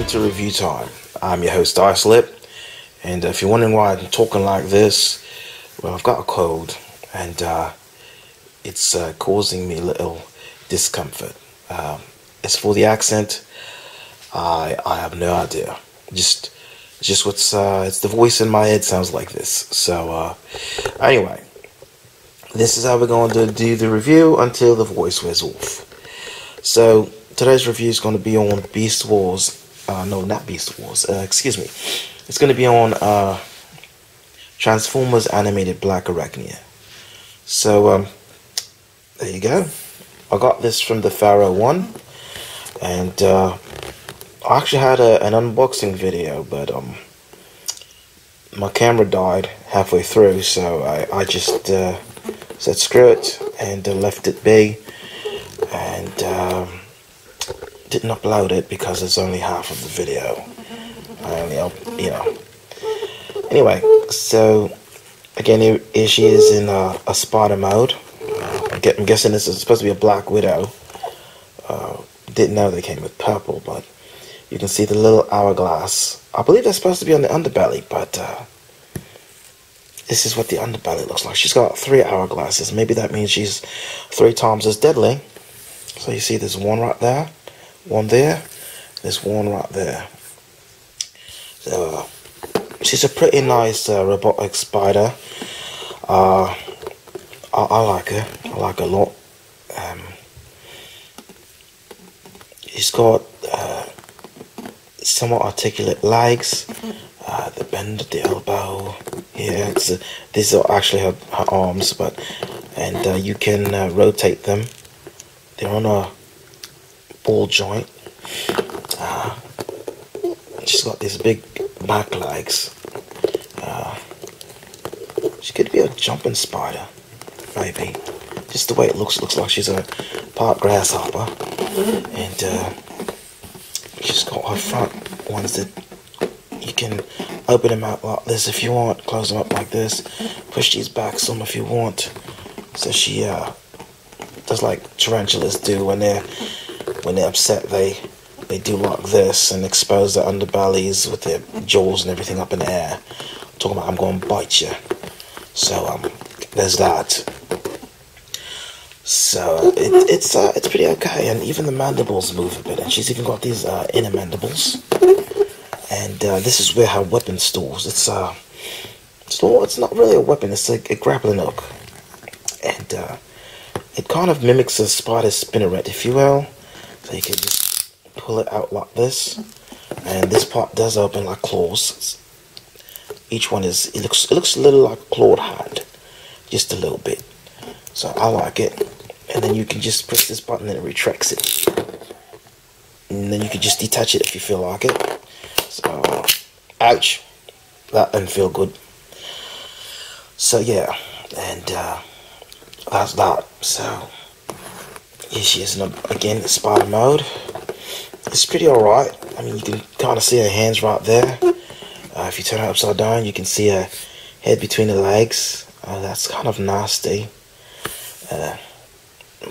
welcome to review time. I'm your host Islip, and if you're wondering why I'm talking like this, well, I've got a cold, and it's causing me a little discomfort. As for the accent, I have no idea. Just what's it's the voice in my head sounds like this. So anyway, this is how we're going to do the review until the voice wears off. So today's review is going to be on Beast Wars. No, not Beast Wars. Excuse me. It's going to be on Transformers Animated Blackarachnia. So there you go. I got this from the Pharaoh one, and I actually had an unboxing video, but my camera died halfway through, so I just said screw it and left it be, and didn't upload it because it's only half of the video. I only, Anyway, so again, here she is in a spider mode. I'm guessing this is supposed to be a Black Widow. Didn't know they came with purple, but you can see the little hourglass. I believe that's supposed to be on the underbelly, but this is what the underbelly looks like. She's got 3 hourglasses. Maybe that means she's 3 times as deadly. So you see there's one right there, one there, there's one right there. So she's a pretty nice robotic spider. I like her. I like her a lot. She's got somewhat articulate legs. The bend at the elbow. Yeah, these are actually her arms, and you can rotate them. They're on a ball joint. She's got these big back legs. She could be a jumping spider, maybe. Just the way it looks like she's a part grasshopper. And she's got her front ones that you can open them out like this if you want, close them up like this, push these back some if you want. So she does like tarantulas do when they're upset. They do like this and expose their underbellies with their jaws and everything up in the air. I'm talking about I'm going to bite you. So there's that. So it's pretty okay, and even the mandibles move a bit, and she's even got these inner mandibles. And this is where her weapon stores. It's not really a weapon. It's a grappling hook, and it kind of mimics a spider spinneret, if you will. So you can just pull it out like this, and this part does open like claws. Each one it looks a little like a clawed hand, just a little bit. So I like it. And then you can just press this button and it retracts it. And then you can just detach it if you feel like it. So, ouch. That didn't feel good. So yeah, and that's that. So, here she is again in spider mode. It's pretty alright. I mean, you can kind of see her hands right there. If you turn her upside down, you can see her head between the legs. That's kind of nasty.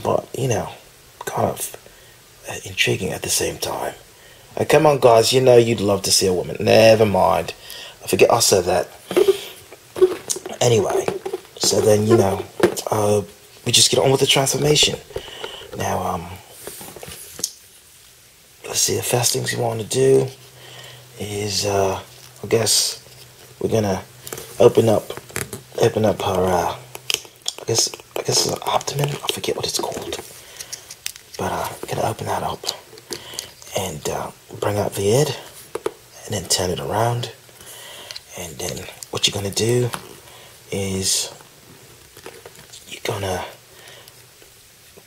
But, kind of intriguing at the same time. Come on, guys, you'd love to see a woman. Never mind. I forget I said that. Anyway, so then, we just get on with the transformation. Now, let's see, the first things you want to do is, I guess, we're going to open up her, I guess it's an abdomen. I forget what it's called. But I'm going to open that up and bring out the head and then turn it around. And then what you're going to do is you're going to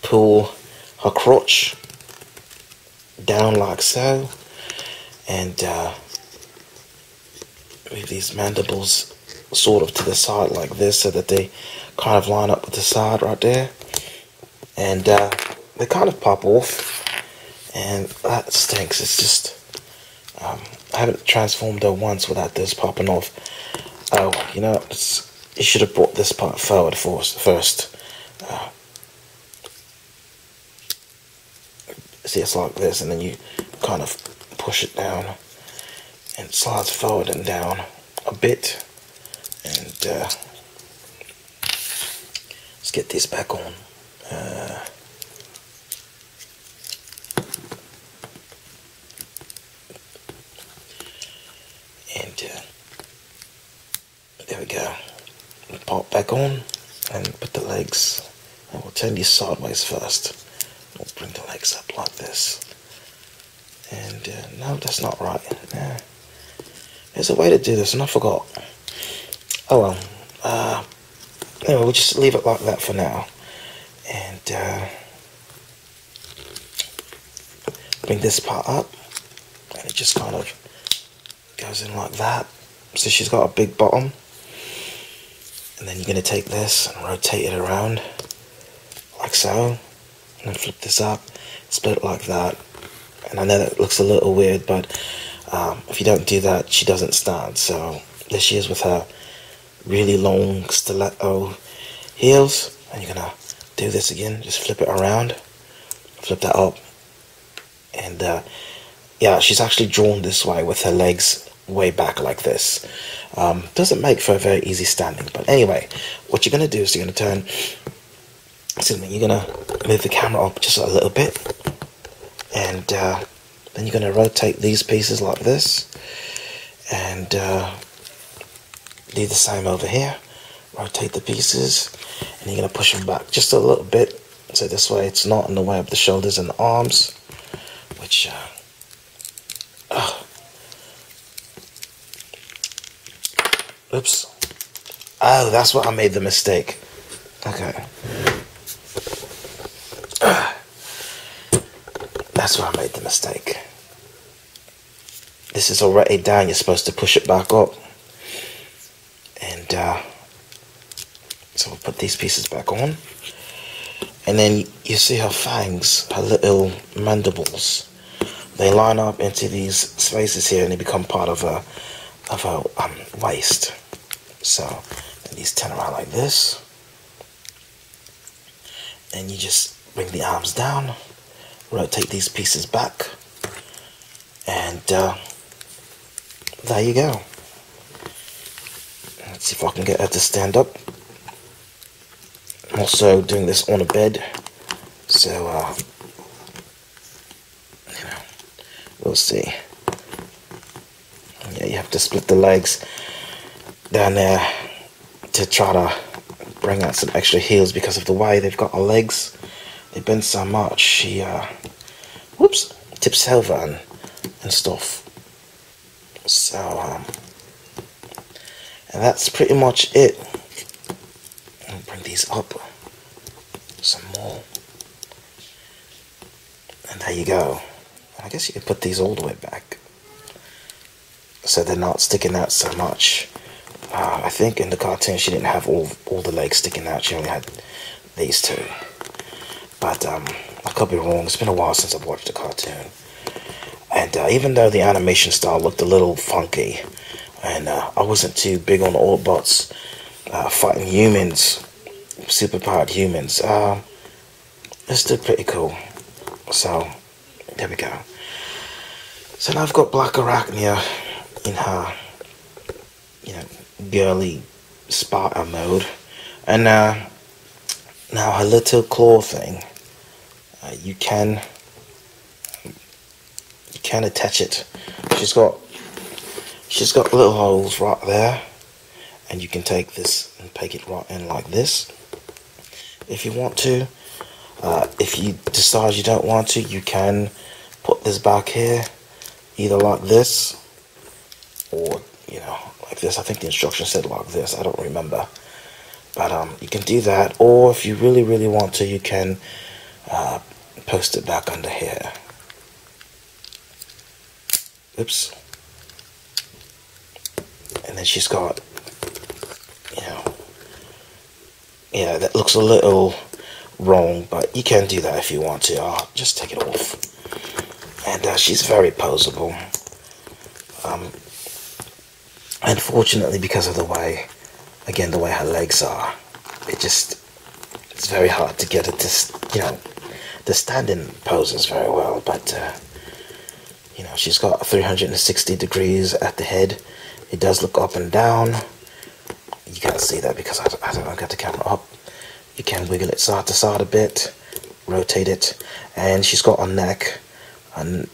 pull her crotch down like so, and move these mandibles sort of to the side like this so that they kind of line up with the side right there, and they kind of pop off, and that stinks. It's just I haven't transformed her once without this popping off. Oh, you should have brought this part forward first. See, it's like this, and then you kind of push it down, and it slides forward and down a bit. And let's get this back on. There we go. Pop back on and put the legs, and we'll turn these sideways first. We'll bring the legs up like this. And no, that's not right. There's a way to do this, and I forgot. Oh well. Anyway, we'll just leave it like that for now. And bring this part up, and it just kind of goes in like that. So she's got a big bottom. And then you're going to take this and rotate it around like so, and then flip this up, split it like that. And I know that looks a little weird, but if you don't do that, she doesn't stand. So there she is with her really long stiletto heels, and you're going to do this again, just flip it around, flip that up, and yeah, she's actually drawn this way with her legs way back like this. Doesn't make for a very easy standing, but anyway, what you're going to do is you're going to turn, excuse me, you're going to move the camera up just a little bit, and then you're going to rotate these pieces like this, and do the same over here. Rotate the pieces, and you're going to push them back just a little bit, so this way it's not in the way of the shoulders and the arms, which oops. Oh, that's what I made the mistake. Okay. That's where I made the mistake. This is already down. You're supposed to push it back up. And so we'll put these pieces back on. And then you see her fangs, her little mandibles. They line up into these spaces here, and they become part of her waist. So then these turn around like this, and you just bring the arms down, rotate these pieces back, and there you go. Let's see if I can get her to stand up. I'm also doing this on a bed, so you know, we'll see. Yeah, you have to split the legs down there to try to bring out some extra heels, because of the way they've got her legs. They bend so much, she whoops, tips over and stuff. So and that's pretty much it. I'll bring these up some more, and there you go. I guess you could put these all the way back so they're not sticking out so much. I think in the cartoon she didn't have all the legs sticking out. She only had these two. But I could be wrong. It's been a while since I've watched the cartoon. And even though the animation style looked a little funky, and I wasn't too big on Autobots fighting humans, superpowered humans, it's still pretty cool. So there we go. So now I've got Blackarachnia in her, you know, girly Sparta mode, and now her little claw thing, you can attach it. She's got little holes right there, and you can take this and peg it right in like this if you want to. If you decide you don't want to, you can put this back here either like this, or you know, like this. I think the instructions said like this, I don't remember, but you can do that, or if you really want to, you can post it back under here. Oops. And then she's got, you know, yeah, that looks a little wrong, but you can do that if you want to. I'll just take it off. And she's very poseable. Unfortunately, because of the way, again, the way her legs are, it's very hard to get it to, you know, the stand-in poses very well. But You know, she's got 360 degrees at the head. It does look up and down. You can't see that because I don't got the camera up. You can wiggle it side to side a bit, rotate it, and she's got a neck, and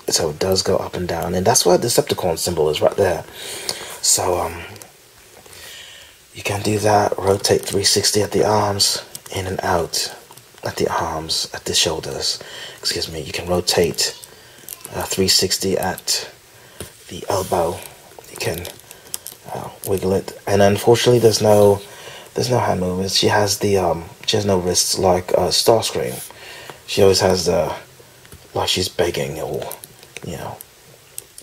so it does go up and down, and that's where the Decepticon symbol is right there. So you can do that. Rotate 360 at the arms, in and out at the arms, at the shoulders. Excuse me. You can rotate 360 at the elbow. You can wiggle it, and unfortunately there's no hand movements. She has no wrists like Starscream. She always has like she's begging, or you know,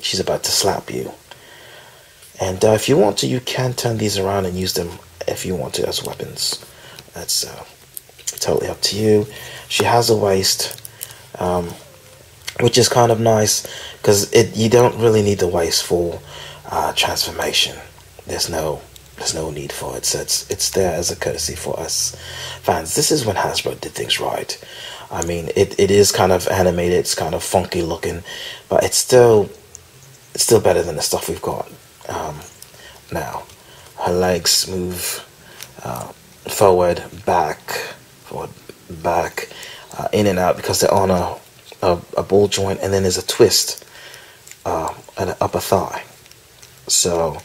she's about to slap you. And if you want to, you can turn these around and use them if you want to as weapons. That's totally up to you. She has a waist, which is kind of nice because you don't really need the waist for transformation. There's no need for it. So it's there as a courtesy for us fans. This is when Hasbro did things right. I mean, it is kind of animated, it's kind of funky looking, but it's still better than the stuff we've got now. Her legs move forward, back, in and out because they're on a ball joint, and then there's a twist at the upper thigh. So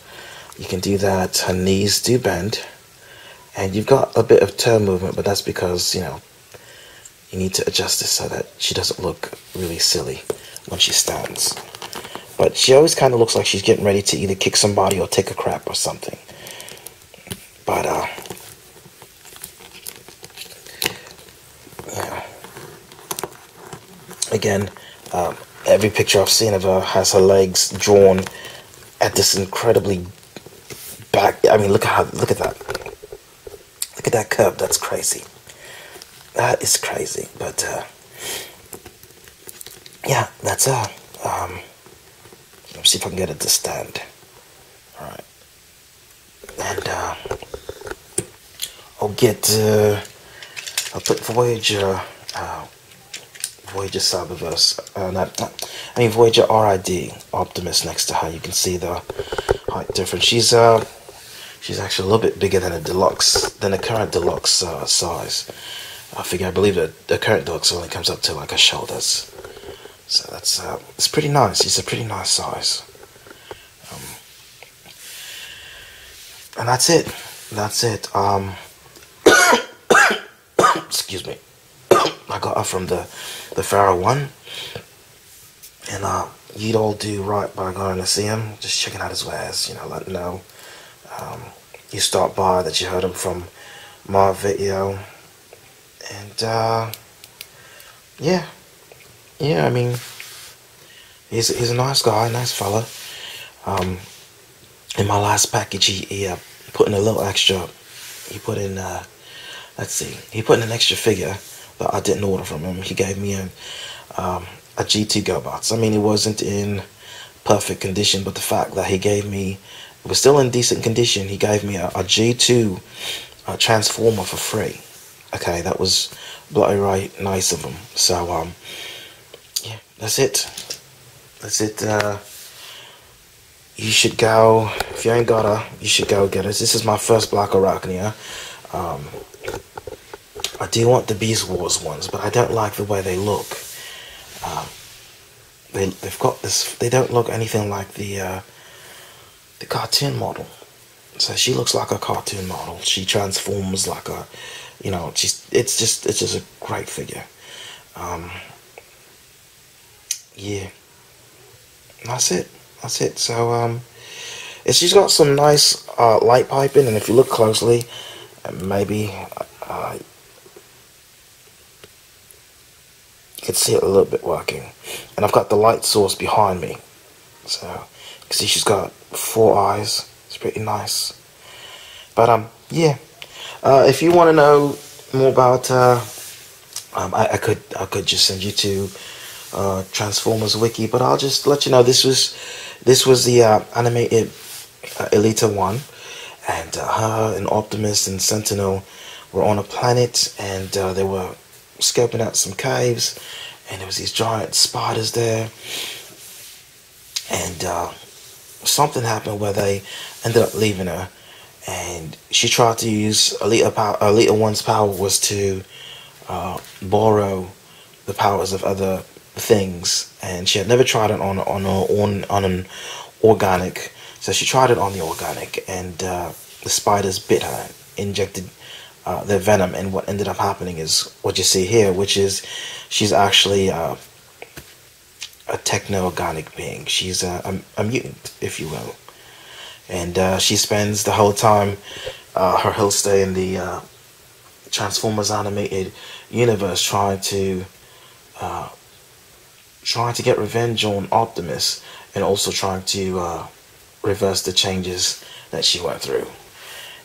you can do that. Her knees do bend, and you've got a bit of toe movement, but that's because, you know, you need to adjust this so that she doesn't look really silly when she stands. But she always kind of looks like she's getting ready to either kick somebody or take a crap or something. But yeah. Again, every picture I've seen of her has her legs drawn at this incredibly back. I mean, look at that. Look at that curve. That's crazy. That is crazy. But yeah, that's her. Let's see if I can get it to stand. All right, and I'll put Voyager Cyberverse, Voyager RID Optimus next to her. You can see the height difference. She's actually a little bit bigger than the current deluxe size. I believe that the current deluxe only comes up to like her shoulders. So that's it's pretty nice. It's a pretty nice size. And that's it. That's it. Excuse me. I got her from the Pharaoh one, and you'd all do right by going to see him, just checking out his wares. You know, let him know you start by that you heard him from my video, and yeah. I mean, he's a nice guy, nice fella. In my last package, he put in a little extra. He put in he put in an extra figure that I didn't order from him. He gave me a G2 GoBots. I mean, it wasn't in perfect condition, but the fact that he gave me, it was still in decent condition. He gave me a G2 Transformer for free. Okay, that was bloody right nice of him. So yeah, that's it. That's it. You should go, if you ain't got her, you should go get it. This is my first Blackarachnia. I do want the Beast Wars ones, but I don't like the way they look. They've got this, they don't look anything like the cartoon model. So she looks like a cartoon model. She transforms like a, you know, it's just a great figure. Yeah, that's it. So she's got some nice light piping, and if you look closely, maybe you can see it a little bit working. And I've got the light source behind me, so you can see she's got 4 eyes. It's pretty nice. But yeah, if you want to know more about her, I could just send you to Transformers Wiki, but I'll just let you know this was the animated Elita 1, and her and Optimus and Sentinel were on a planet, and they were scoping out some caves, and there was these giant spiders there, and something happened where they ended up leaving her, and she tried to use Alita power. Alita One's power was to borrow the powers of other things, and she had never tried it on an organic. So she tried it on the organic, and the spiders bit her, injected their venom, and what ended up happening is what you see here, which is she's actually a techno-organic being. She's a mutant, if you will, and she spends the whole time her whole stay in the Transformers animated universe trying to get revenge on Optimus, and also trying to reverse the changes that she went through.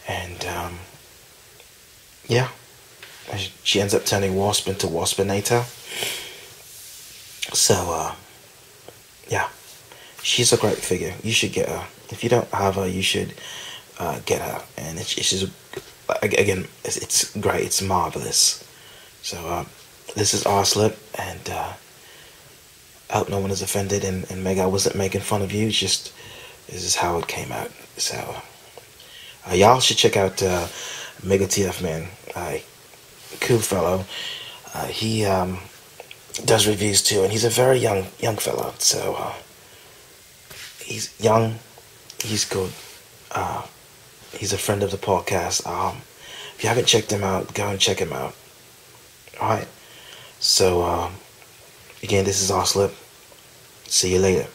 And yeah, she ends up turning Wasp into Waspinator. So yeah, she's a great figure. You should get her. If you don't have her, you should get her. And it's just, again, it's great. It's marvelous. So this is Arslip, and I hope no one is offended, and Meg, I wasn't making fun of you. It's just, this is how it came out. So y'all should check out Mega TF Man. Cool fellow. He does reviews too, and he's a very young fellow. So he's young, he's good. He's a friend of the podcast. If you haven't checked him out, go and check him out. Alright. So again, this is Arslip. See you later.